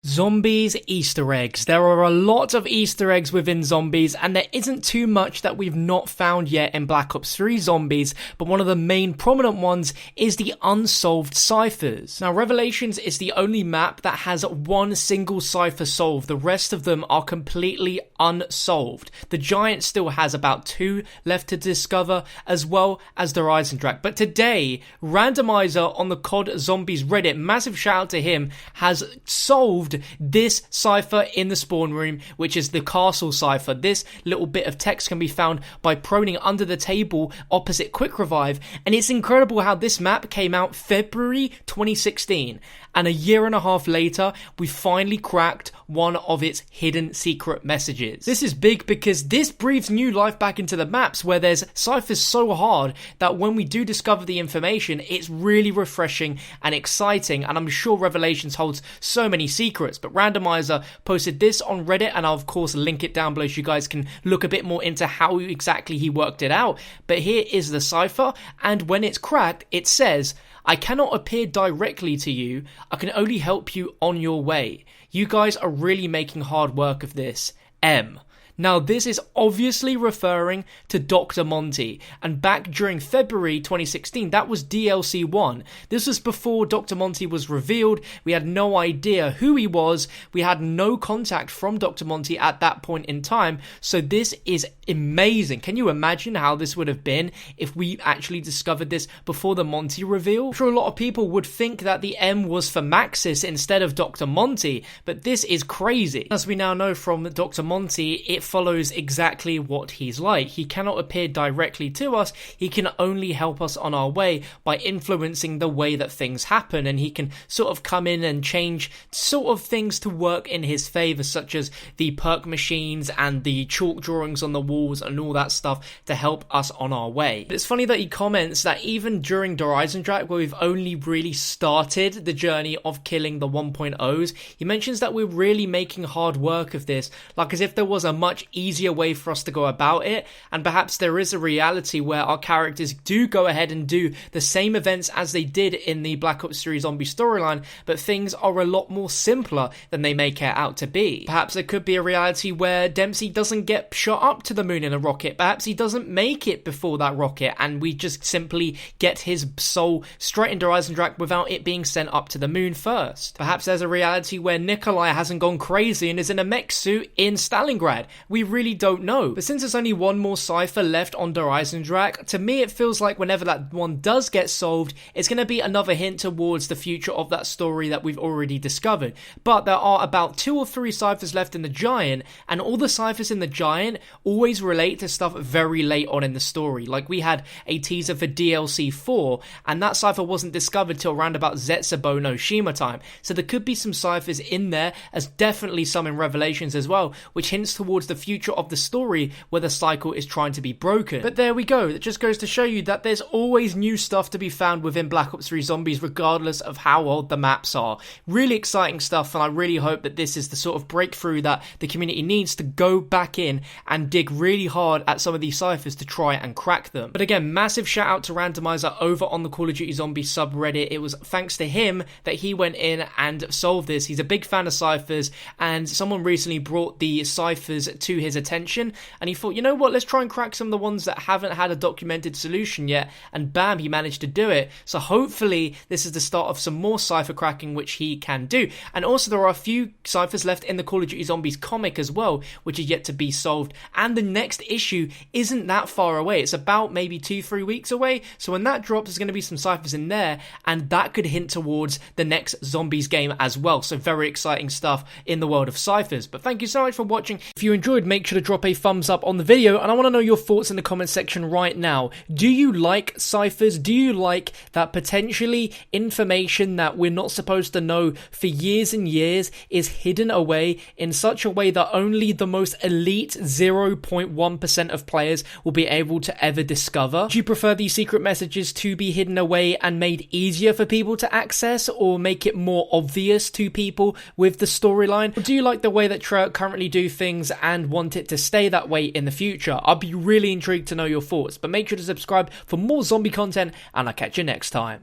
Zombies Easter eggs. There are a lot of Easter eggs within Zombies, and there isn't too much that we've not found yet in Black Ops 3 Zombies, but one of the main prominent ones is the unsolved ciphers. Now, Revelations is the only map that has one single cipher solved. The rest of them are completely unsolved. The Giant still has about 2 left to discover, as well as the EISENDRACHE. But today, Randomiser on the COD Zombies Reddit, massive shout out to him, has solved this cipher in the spawn room, which is the castle cipher. This little bit of text can be found by proning under the table opposite Quick Revive, and it's incredible how this map came out February 2016, and a year and a half later we finally cracked one of its hidden secret messages. This is big because this breathes new life back into the maps, where there's ciphers so hard that when we do discover the information, it's really refreshing and exciting, and I'm sure Revelations holds so many secrets. But Randomiser posted this on Reddit, and I'll of course link it down below so you guys can look a bit more into how exactly he worked it out. But here is the cipher, and when it's cracked, it says, "I cannot appear directly to you, I can only help you on your way. You guys are really making hard work of this. M." Now, this is obviously referring to Dr. Monty, and back during February 2016, that was DLC 1. This was before Dr. Monty was revealed. We had no idea who he was. We had no contact from Dr. Monty at that point in time, so this is amazing. Can you imagine how this would have been if we actually discovered this before the Monty reveal? I'm sure a lot of people would think that the M was for Maxis instead of Dr. Monty, but this is crazy. As we now know from Dr. Monty, it follows exactly what he's like. He cannot appear directly to us, he can only help us on our way by influencing the way that things happen, and he can sort of come in and change sort of things to work in his favour, such as the perk machines and the chalk drawings on the walls and all that stuff to help us on our way. But it's funny that he comments that even during the EISENDRACHE, where we've only really started the journey of killing the 1.0s, he mentions that we're really making hard work of this, like as if there was a much easier way for us to go about it, and perhaps there is a reality where our characters do go ahead and do the same events as they did in the Black Ops 3 Zombie storyline, but things are a lot more simpler than they make it out to be. Perhaps there could be a reality where Dempsey doesn't get shot up to the moon in a rocket, perhaps he doesn't make it before that rocket, and we just simply get his soul straight into EISENDRACHE without it being sent up to the moon first. Perhaps there's a reality where Nikolai hasn't gone crazy and is in a mech suit in Stalingrad. We really don't know. But since there's only one more cipher left on Der EISENDRACHE, to me it feels like whenever that one does get solved, it's going to be another hint towards the future of that story that we've already discovered. But there are about 2 or 3 ciphers left in the Giant, and all the ciphers in the Giant always relate to stuff very late on in the story. Like we had a teaser for DLC 4, and that cipher wasn't discovered till around about Zetsubou no Shima time. So there could be some ciphers in there, as definitely some in Revelations as well, which hints towards the future of the story where the cycle is trying to be broken. But there we go, it just goes to show you that there's always new stuff to be found within Black Ops 3 Zombies, regardless of how old the maps are. Really exciting stuff, and I really hope that this is the sort of breakthrough that the community needs to go back in and dig really hard at some of these ciphers to try and crack them. But again, massive shout out to Randomiser over on the Call of Duty Zombies subreddit. It was thanks to him that he went in and solved this. He's a big fan of ciphers, and someone recently brought the ciphers to his attention, and he thought, you know what, let's try and crack some of the ones that haven't had a documented solution yet, and bam, he managed to do it. So hopefully this is the start of some more cipher cracking which he can do. And also there are a few ciphers left in the Call of Duty Zombies comic as well, which is yet to be solved, and the next issue isn't that far away. It's about maybe 2-3 weeks away, so when that drops there's going to be some ciphers in there, and that could hint towards the next Zombies game as well. So very exciting stuff in the world of ciphers. But thank you so much for watching. If you enjoyed, make sure to drop a thumbs up on the video, and I want to know your thoughts in the comment section right now. Do you like ciphers? Do you like that potentially information that we're not supposed to know for years and years is hidden away in such a way that only the most elite 0.1% of players will be able to ever discover? Do you prefer these secret messages to be hidden away and made easier for people to access, or make it more obvious to people with the storyline? Or do you like the way that Treyarch currently do things and want it to stay that way in the future? I'd be really intrigued to know your thoughts, but make sure to subscribe for more zombie content, and I'll catch you next time.